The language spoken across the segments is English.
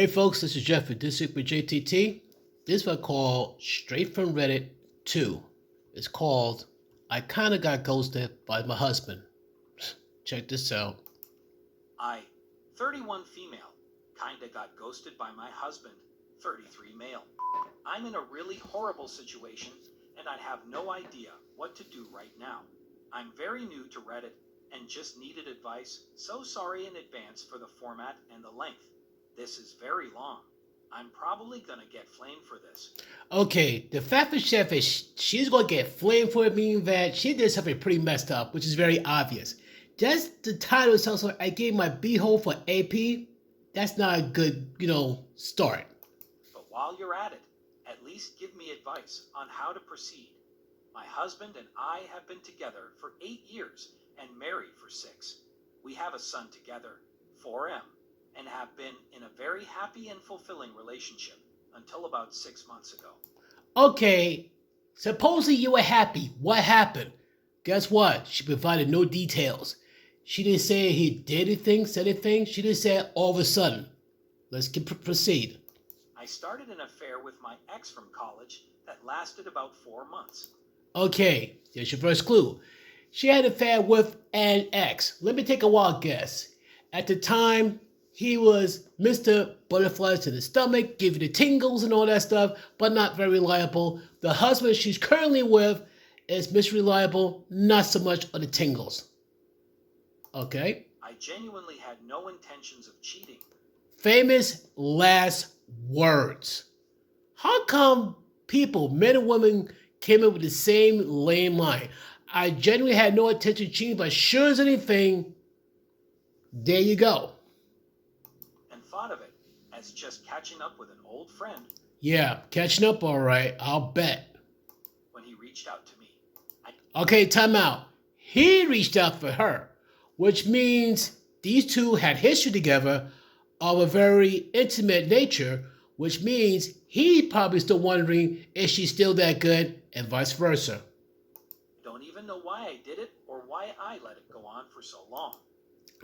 Hey folks, this is Jeff with This Week with JTT. This one called Straight from Reddit 2. It's called I Kinda Got Ghosted by My Husband. Check this out. I, 31 female, kinda got ghosted by my husband, 33 male. I'm in a really horrible situation and I have no idea what to do right now. I'm very new to Reddit and just needed advice, so sorry in advance for the format and the length. This is very long. I'm probably gonna get flamed for this. Okay, the fact of chef is she's gonna get flamed for it, meaning that she did something pretty messed up, which is very obvious. Just the title itself, so I gave my B-hole for AP. That's not a good, start. But while you're at it, at least give me advice on how to proceed. My husband and I have been together for 8 years and married for 6. We have a son together, 4M, and have been in a very happy and fulfilling relationship until about 6 months ago. Okay, supposedly you were happy. What happened? Guess what? She provided no details. She didn't say he did anything, said anything. She just said all of a sudden. Let's proceed. I started an affair with my ex from college that lasted about 4 months. Okay, here's your first clue. She had an affair with an ex. Let me take a wild guess. At the time, he was Mr. Butterflies in the stomach, give you the tingles and all that stuff, but not very reliable. The husband she's currently with is Mr. Reliable, not so much of the tingles. Okay. I genuinely had no intentions of cheating. Famous last words. How come people, men and women, came up with the same lame line? I genuinely had no intention of cheating, but sure as anything, there you go. And thought of it as just catching up with an old friend. Yeah, catching up all right, I'll bet. When he reached out to me. Okay, time out. He reached out for her, which means these two had history together of a very intimate nature, which means he probably still wondering if she's still that good and vice versa. Don't even know why I did it or why I let it go on for so long.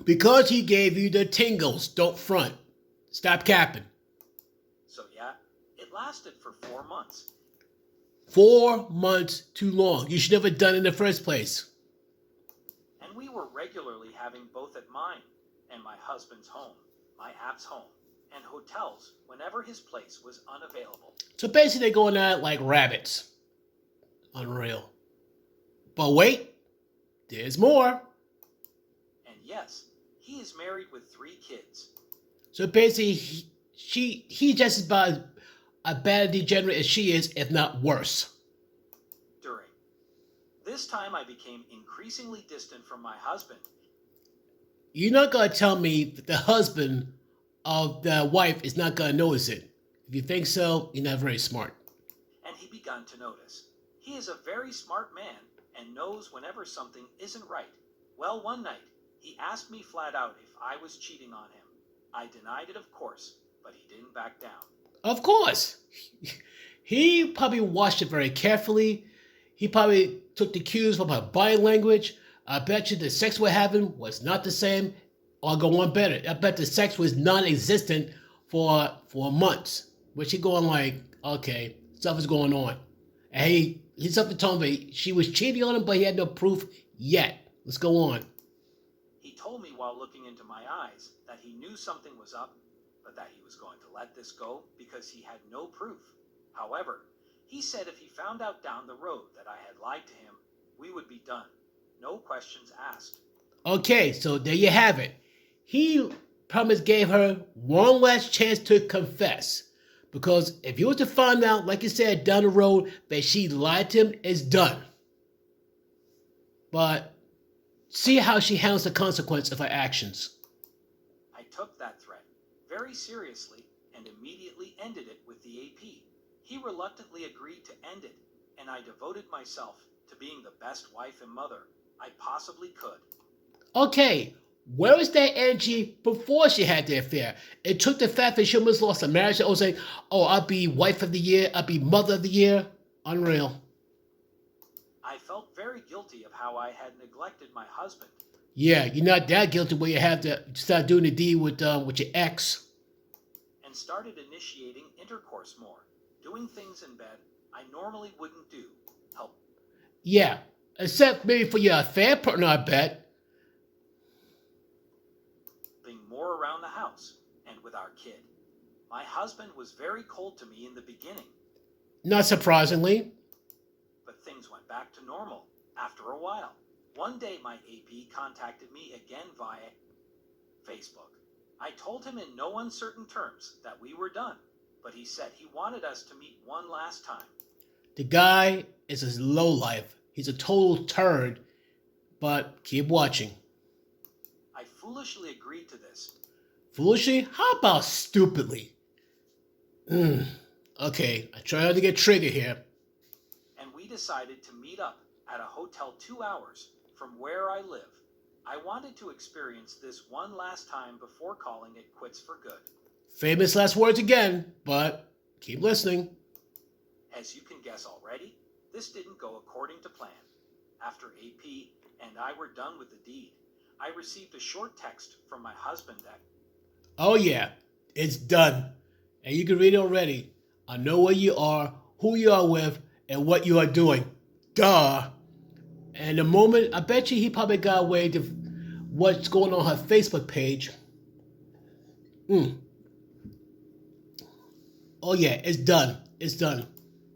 Because he gave you the tingles, don't front. Stop capping. So yeah, it lasted for 4 months. 4 months too long. You should never have done it in the first place. And we were regularly having both at mine and my husband's home, my app's home, and hotels whenever his place was unavailable. So basically they're going at it like rabbits. Unreal. But wait, there's more. And yes, he is married with 3 kids. So basically he just as about a bad degenerate as she is, if not worse. During this time I became increasingly distant from my husband. You're not going to tell me that the husband of the wife is not going to notice it. If you think so, you're not very smart. And he began to notice. He is a very smart man and knows whenever something isn't right. Well, one night, he asked me flat out if I was cheating on him. I denied it, of course, but he didn't back down. Of course. He probably watched it very carefully. He probably took the cues from her body language. I bet you the sex we're having was not the same. Or I'll go one better. I bet the sex was non-existent for months. Which he going like, okay, stuff is going on. And he's up to told me she was cheating on him, but he had no proof yet. Let's go on. He told me while looking into my eyes that he knew something was up, but that he was going to let this go because he had no proof. However, he said if he found out down the road that I had lied to him, we would be done. No questions asked. Okay, so there you have it. He promised gave her one last chance to confess. Because if you were to find out, like you said, down the road that she lied to him, it's done. But see how she handles the consequence of her actions. I took that threat very seriously and immediately ended it with the AP. He reluctantly agreed to end it, and I devoted myself to being the best wife and mother I possibly could. Okay, where was that energy before she had the affair? It took the fact that she almost lost a marriage to say, oh, I'll be wife of the year, I'll be mother of the year. Unreal. I felt very guilty of how I had neglected my husband. Yeah, you're not that guilty where you have to start doing the deed with your ex. And and started initiating intercourse more, doing things in bed I normally wouldn't do. Help. Yeah, except maybe for your affair partner, I bet. Being more around the house and with our kid. My husband was very cold to me in the beginning, Not surprisingly. but things went back to normal after a while. One day, my AP contacted me again via Facebook. I told him in no uncertain terms that we were done, but he said he wanted us to meet one last time. The guy is a lowlife. He's a total turd, but keep watching. I foolishly agreed to this. Foolishly? How about stupidly? Okay, I try not to get triggered here. And we decided to meet up at a hotel 2 hours from where I live. I wanted to experience this one last time before calling it quits for good. Famous last words again, but keep listening. As you can guess already, this didn't go according to plan. After AP and I were done with the deed, I received a short text from my husband that, Oh yeah, it's done. And you can read it already. I know where you are, who you are with, and what you are doing. Duh. And the moment, I bet you he probably got away to what's going on her Facebook page. Oh yeah, it's done. It's done.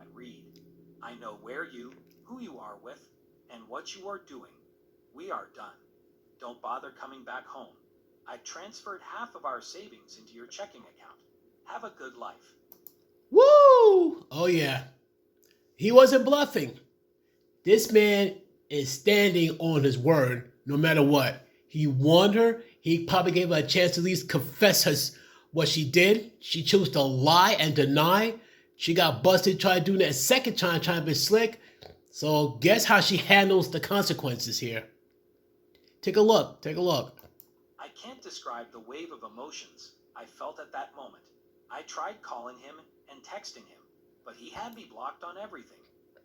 I read, I know who you are with, and what you are doing. We are done. Don't bother coming back home. I transferred half of our savings into your checking account. Have a good life. Woo! Oh yeah. He wasn't bluffing. This man is standing on his word no matter what. He warned her. He probably gave her a chance to at least confess what she did. She chose to lie and deny. She got busted trying to do that a second time, trying to be slick. So guess how she handles the consequences here. Take a look. Take a look. I can't describe the wave of emotions I felt at that moment. I tried calling him and texting him, but he had me blocked on everything.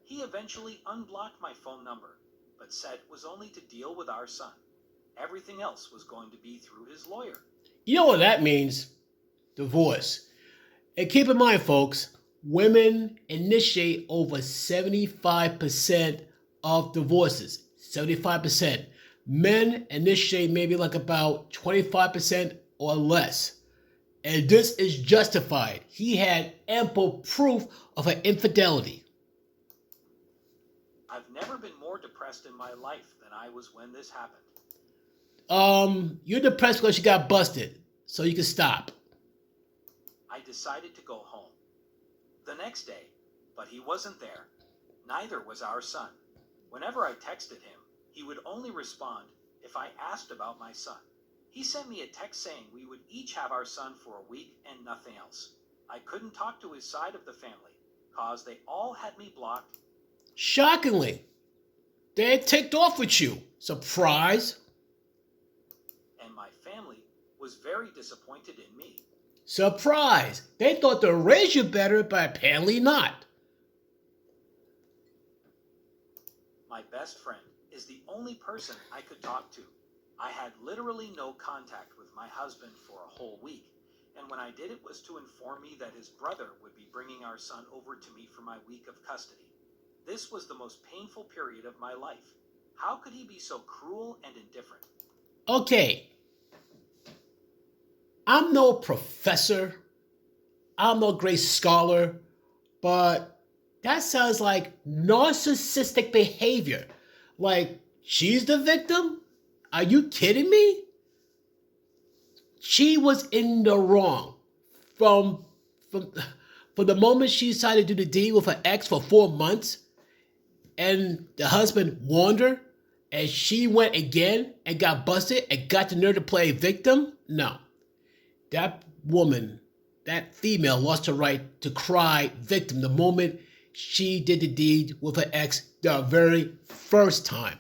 He eventually unblocked my phone number, but said it was only to deal with our son. Everything else was going to be through his lawyer. You know what that means? Divorce. And keep in mind, folks, women initiate over 75% of divorces. 75%. Men initiate maybe like about 25% or less. And this is justified. He had ample proof of her infidelity. I've never been more depressed in my life than I was when this happened. You're depressed because you got busted, so you can stop. I decided to go home the next day, but he wasn't there. Neither was our son. Whenever I texted him, he would only respond if I asked about my son. He sent me a text saying we would each have our son for a week and nothing else. I couldn't talk to his side of the family, cause they all had me blocked. Shockingly, they had ticked off with you. Surprise. And my family was very disappointed in me. Surprise. They thought to raise you better, but apparently not. My best friend is the only person I could talk to. I had literally no contact with my husband for a whole week, and when I did, it was to inform me that his brother would be bringing our son over to me for my week of custody. This was the most painful period of my life. How could he be so cruel and indifferent? Okay. I'm no professor. I'm no great scholar, but that sounds like narcissistic behavior. Like, she's the victim? Are you kidding me? She was in the wrong. From the moment she decided to do the deed with her ex for 4 months, and the husband warned her, and she went again and got busted and got the nerve to play victim? No. That woman, that female, lost her right to cry victim the moment she did the deed with her ex the very first time.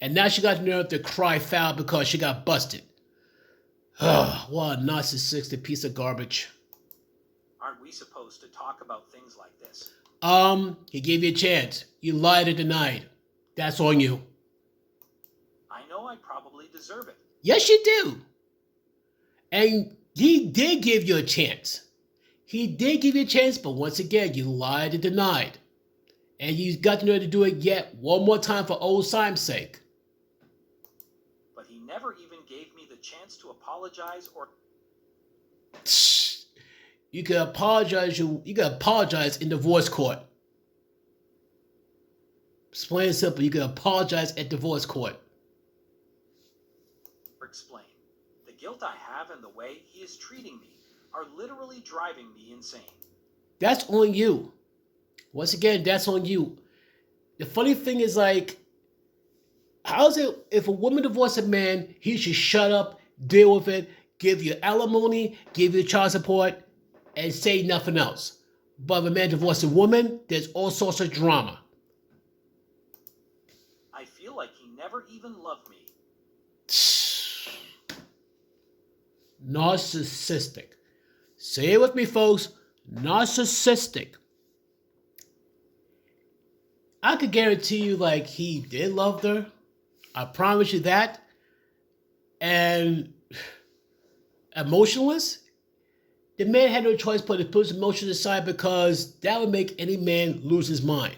And now she got the nerve to cry foul because she got busted. What a narcissistic piece of garbage. Aren't we supposed to talk about things like this? He gave you a chance. You lied and denied. That's on you. I know I probably deserve it. Yes, you do. And He did give you a chance. He did give you a chance, but once again, you lied and denied. And you got the nerve to do it yet one more time for old time's sake. But he never even gave me the chance to apologize or... You can apologize. You can apologize in divorce court. It's plain and simple. You can apologize at divorce court. explain. The guilt I have and the way he is treating me are literally driving me insane. That's on you. Once again, that's on you. The funny thing is, like, how's it if a woman divorces a man, he should shut up, deal with it, give you alimony, give you child support, and say nothing else. But if a man divorces a woman, there's all sorts of drama. I feel like he never even loved me. Narcissistic. Say it with me, folks. Narcissistic. I could guarantee you, like, he did love her. I promise you that. And emotionless? The man had no choice but to put his emotions aside because that would make any man lose his mind.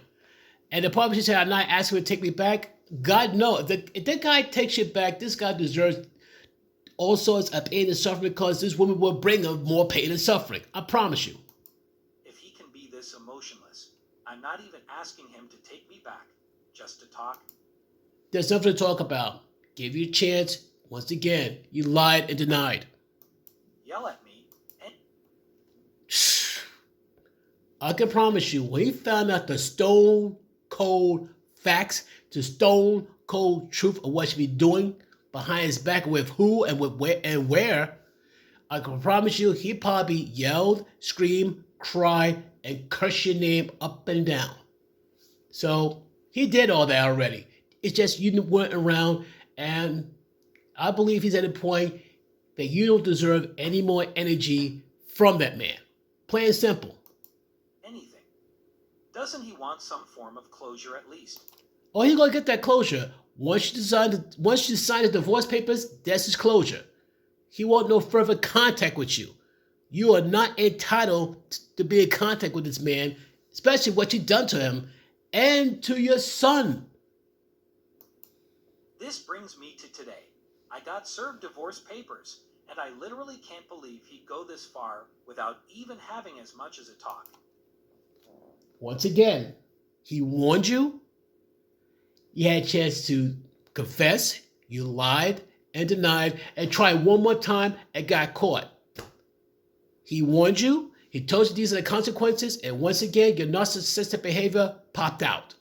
And the problem is, I'm not asking him to take me back. God knows. If that guy takes you back, this guy deserves all sorts of pain and suffering because this woman will bring him more pain and suffering. I promise you. If he can be this emotionless, I'm not even asking him to take me back, just to talk. There's nothing to talk about. Give you a chance. Once again, you lied and denied. Yell at me and... I can promise you, when he found out the stone cold facts, the stone cold truth of what she'd be doing behind his back with who and with where, I can promise you he probably yelled, screamed, cried, and cursed your name up and down. So he did all that already. It's just you weren't around, and I believe he's at a point that you don't deserve any more energy from that man. Plain and simple. anything. Doesn't he want some form of closure at least? Oh, he's gonna get that closure. Once you sign the divorce papers, that's his closure. He won't no further contact with you. You are not entitled to be in contact with this man, especially what you've done to him and to your son. This brings me to today. I got served divorce papers, and I literally can't believe he'd go this far without even having as much as a talk. Once again, he warned you. You had a chance to confess. You lied and denied and tried one more time and got caught. He warned you. He told you these are the consequences. And once again, your narcissistic behavior popped out.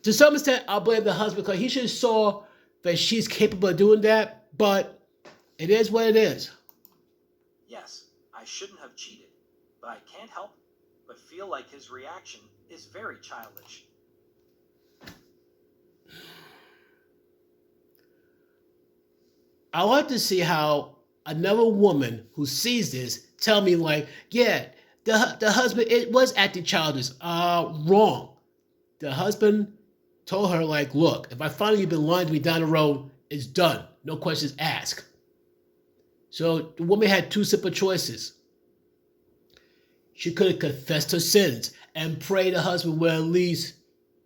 To some extent, I'll blame the husband because he should have saw that she's capable of doing that. But it is what it is. Yes, I shouldn't have cheated, but I can't help but feel like his reaction is very childish. I like to see how another woman who sees this tell me like, yeah, the husband, it was acting childish. Wrong. The husband told her like, look, if I find you've been lying to me down the road, it's done. No questions asked. So the woman had two simple choices. She could have confessed her sins and pray the husband will at least,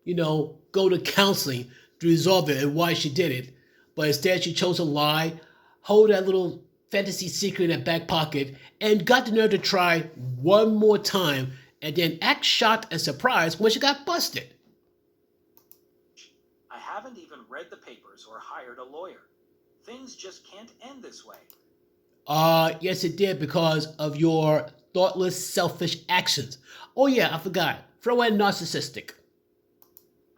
go to counseling to resolve it and why she did it. But instead, she chose to lie, hold that little fantasy secret in her back pocket, and got the nerve to try one more time and then act shocked and surprised when she got busted. I haven't even read the papers or hired a lawyer. Things just can't end this way. Yes, it did because of your thoughtless, selfish actions. Oh, yeah, I forgot. Throw in narcissistic.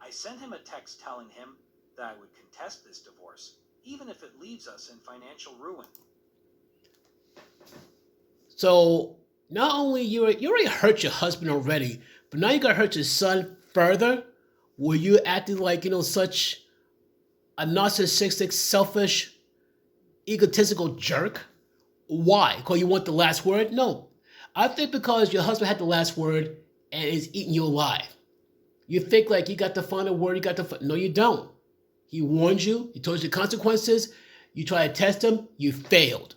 I sent him a text telling him that I would contest this divorce, even if it leaves us in financial ruin. So not only you already hurt your husband already, but now you're gonna hurt your son further. Were you acting like such a narcissistic, selfish, egotistical jerk? Why? Because you want the last word? No, I think because your husband had the last word and is eating you alive. You think like you got the final word. No, you don't. He warned you. He told you the consequences. You try to test him. You failed.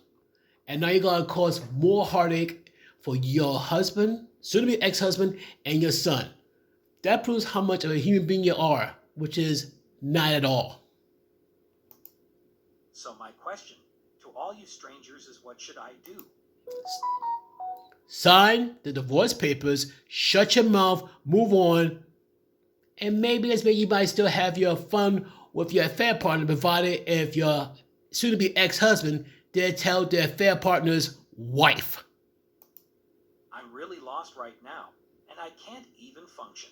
And now you're going to cause more heartache for your husband, soon to be ex-husband, and your son. That proves how much of a human being you are, which is not at all. So my question to all you strangers is, what should I do? Sign the divorce papers, shut your mouth, move on, and maybe you might still have your fun with your affair partner, provided if your soon-to-be ex-husband did tell their affair partner's wife. I'm really lost right now, and I can't even function.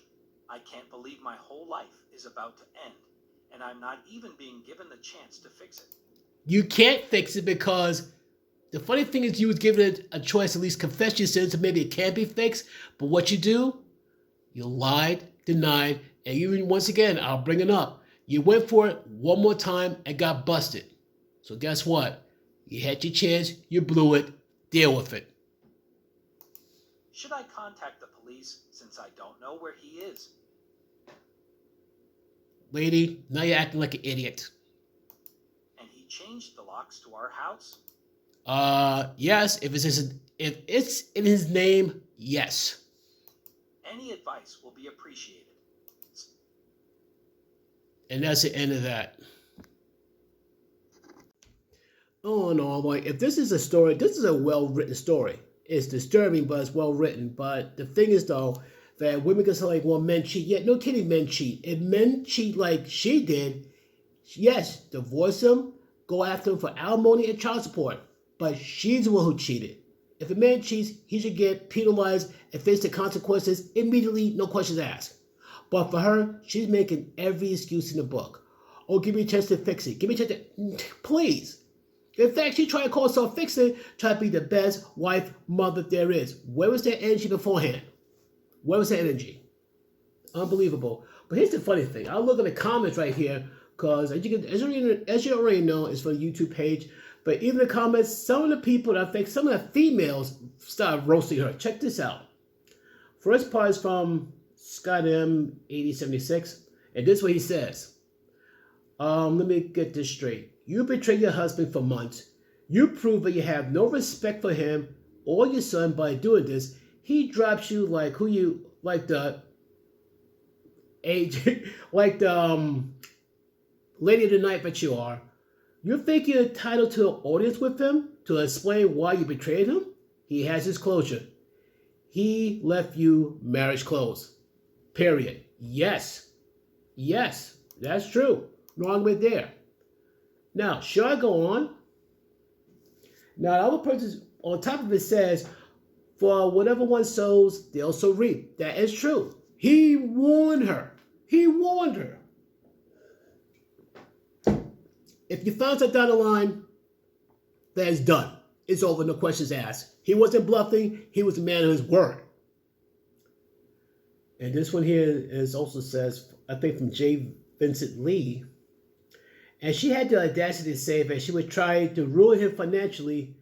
I can't believe my whole life is about to end, and I'm not even being given the chance to fix it. You can't fix it because the funny thing is you was given it a choice to at least confess your sins, so maybe it can be fixed. But what you do, you lied, denied, and even once again, I'll bring it up. You went for it one more time and got busted. So guess what? You had your chance, you blew it, deal with it. Should I contact the police since I don't know where he is? Lady, now you're acting like an idiot. And he changed the locks to our house? Yes, if it's in his name, yes. Any advice will be appreciated. And that's the end of that. Oh no, boy, if this is a story, this is a well-written story. It's disturbing, but it's well-written. But the thing is, though, that women can say, like, well, men cheat. Yeah, no kidding, men cheat. If men cheat like she did, yes, divorce them, go after them for alimony and child support. But she's the one who cheated. If a man cheats, he should get penalized and face the consequences immediately, no questions asked. But for her, she's making every excuse in the book. Oh, give me a chance to fix it. Give me a chance to... Please. In fact, she tried to call herself fixing, try to be the best wife, mother there is. Where was that energy beforehand? Where was that energy? Unbelievable. But here's the funny thing. I'll look at the comments right here, because as you already know, it's for the YouTube page. But even the comments, some of the people, I think some of the females started roasting her. Check this out. First part is from Scott M 8076, and this is what he says. Let me get this straight. You betrayed your husband for months. You prove that you have no respect for him or your son by doing this. He drops you like the lady of the night that you are. You think you're entitled to an audience with him to explain why you betrayed him? He has his closure. He left you marriage clothes. Period. Yes. Yes, that's true. Wrong with there. Now, should I go on? Now, the other person on top of it says, for whatever one sows, they also reap. That is true. He warned her. He warned her. If you found that down the line, that is done. It's over, no questions asked. He wasn't bluffing. He was a man of his word. And this one here is also says, I think from J. Vincent Lee, and she had the audacity to say that she would try to ruin him financially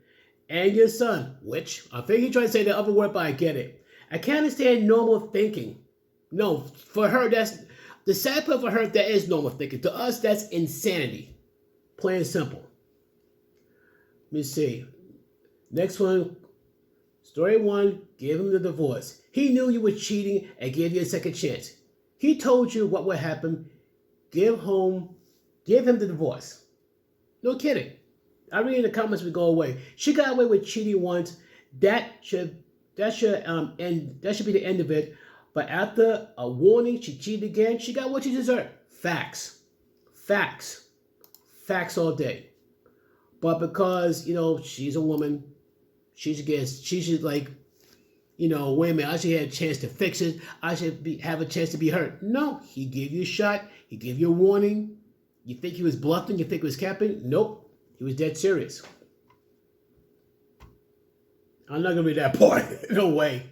and your son, which I think he tried to say the other word, but I get it. I can't understand normal thinking. No, for her, that's the sad part for her, that is normal thinking. To us, that's insanity. Plain and simple. Let me see. Next one. Story 1, give him the divorce. He knew you were cheating and gave you a second chance. He told you what would happen. Give him the divorce. No kidding. I read in the comments we go away. She got away with cheating once. That should be the end of it. But after a warning, she cheated again. She got what she deserved. Facts. Facts. Facts all day. But because, she's a woman, she should wait a minute, I should have a chance to fix it. I should have a chance to be hurt. No, he gave you a shot. He gave you a warning. You think he was bluffing? You think he was capping? Nope. He was dead serious. I'm not going to read that part. No way.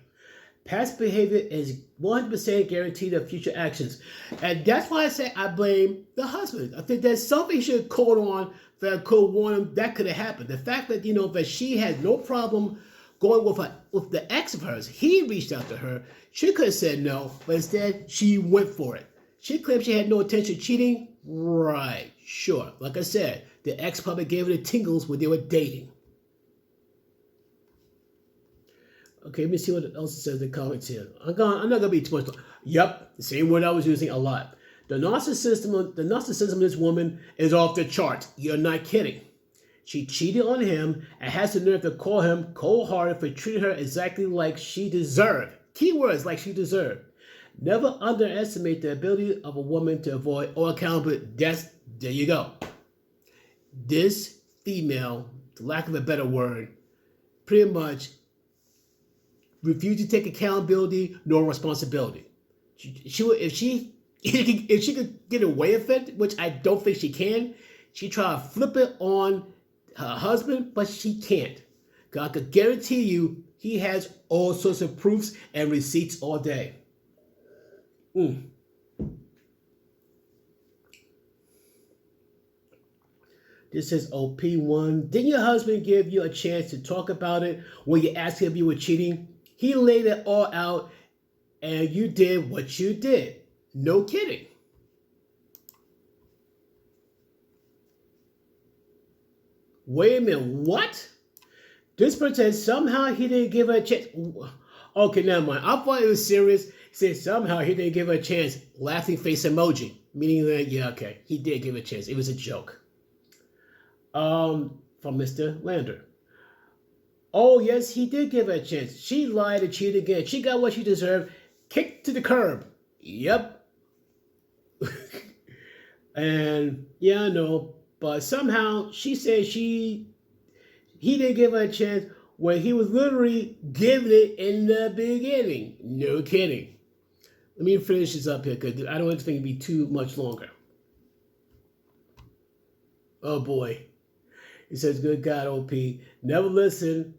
Past behavior is 100% guaranteed of future actions. And that's why I say I blame the husband. I think there's something he should have caught on that could warn him that could have happened. The fact that, that she had no problem going with the ex of hers. He reached out to her. She could have said no, but instead she went for it. She claimed she had no intention of cheating. Right, sure. Like I said, the ex probably gave her the tingles when they were dating. Okay, let me see what else it says in the comments here. I'm not gonna be too much. Yep, the same word I was using a lot. The narcissism of this woman is off the charts. You're not kidding. She cheated on him and has the nerve to call him cold-hearted for treating her exactly like she deserved. Keywords like she deserved. Never underestimate the ability of a woman to avoid all accountability. There you go. This female, for lack of a better word, pretty much refused to take accountability nor responsibility. If she could get away with it, which I don't think she can, she try to flip it on her husband, but she can't. I could guarantee you he has all sorts of proofs and receipts all day. This says OP1. Didn't your husband give you a chance to talk about it when you asked him if you were cheating? He laid it all out and you did what you did. No kidding. Wait a minute, what? This person says somehow he didn't give her a chance. Okay, never mind. I thought it was serious. He said somehow he didn't give her a chance. Laughing face emoji. Meaning that, yeah, okay, he did give a chance. It was a joke. From Mr. Lander. Oh, yes, he did give her a chance. She lied and cheated again. She got what she deserved. Kicked to the curb. Yep. And, yeah, I know. But somehow she said he didn't give her a chance when he was literally giving it in the beginning. No kidding. Let me finish this up here because I don't want this thing to be too much longer. Oh boy. He says, good God, OP. Never listen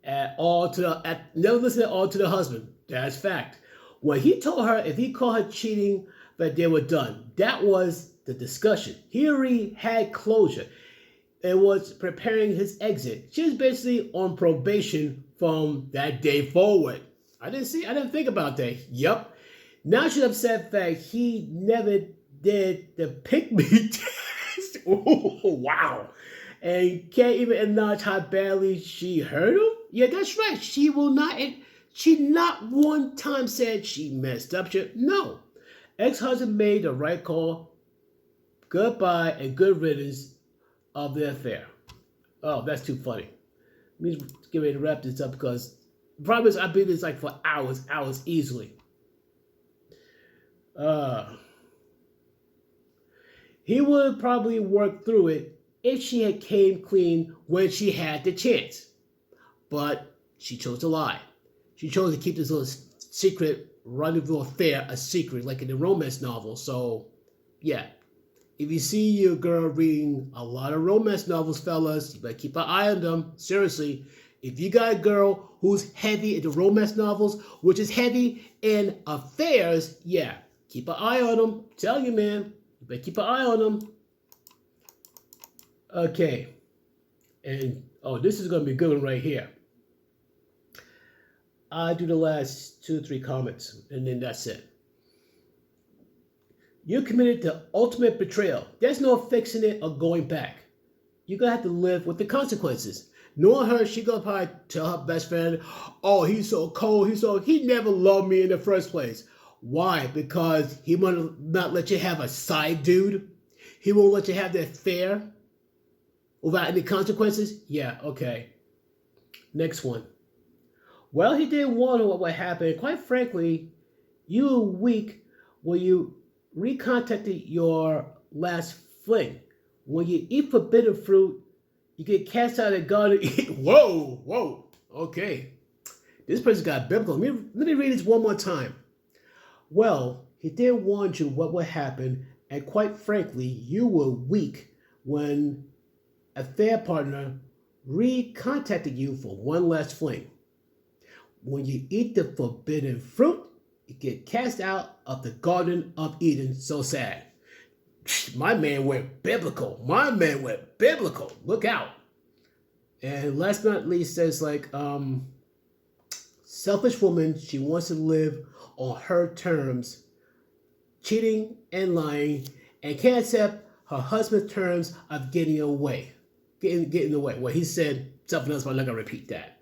at all to the husband. That's fact. When he told her if he caught her cheating, that they were done. That was the discussion. He already had closure. It was preparing his exit. She was basically on probation from that day forward. I didn't think about that. Yup. Now she's upset that he never did the pick-me test. Oh, wow. And can't even acknowledge how badly she hurt him? Yeah, that's right. She not one time said she messed up. No. Ex-husband made the right call. Goodbye and good riddance of the affair. Oh, that's too funny. Let me get ready to wrap this up because the problem is I've been this like for hours easily. He would probably work through it if she had came clean when she had the chance. But she chose to lie. She chose to keep this little secret rendezvous affair a secret, like in the romance novel. So, yeah. If you see your girl reading a lot of romance novels, fellas, you better keep an eye on them. Seriously. If you got a girl who's heavy into romance novels, which is heavy in affairs, yeah, keep an eye on them. I'm telling you, man. You better keep an eye on them. Okay. And, this is going to be a good one right here. I'll do the last 2 or 3 comments, and then that's it. You're committed to ultimate betrayal. There's no fixing it or going back. You're going to have to live with the consequences. Knowing her, she's going to probably tell her best friend, oh, he's so cold, he never loved me in the first place. Why? Because he will not let you have a side dude? He won't let you have the affair without any consequences? Yeah, okay. Next one. Well, he didn't want what would happen. Quite frankly, you were weak when you recontacted your last fling. When you eat forbidden fruit, you get cast out of the garden. Whoa. Okay. This person got biblical. Let me read this one more time. Well, he did warn you what would happen, and quite frankly, you were weak when a fair partner recontacted you for one last fling. When you eat the forbidden fruit, you get cast out of the Garden of Eden. So sad. My man went biblical. Look out. And last but not least says selfish woman, she wants to live on her terms, cheating and lying, and can't accept her husband's terms of getting away. Getting away. Well, he said something else, but I'm not going to repeat that.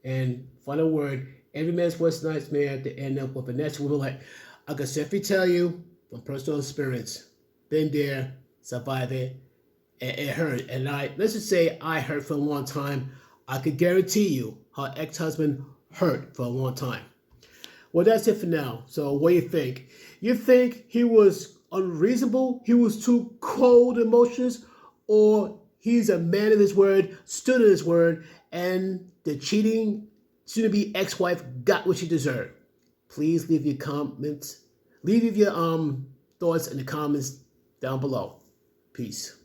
And final word, every man's worst nightmare at the end up with a next woman like I can safely tell you from personal experience, been there, survived it, and it hurt. And let's just say I hurt for a long time. I could guarantee you her ex-husband hurt for a long time. Well, that's it for now. So what do you think? You think he was unreasonable? He was too cold emotions? Or he's a man of his word, stood on his word, and the cheating soon-to-be ex-wife got what she deserved? Please leave your comments. Leave your thoughts in the comments down below. Peace.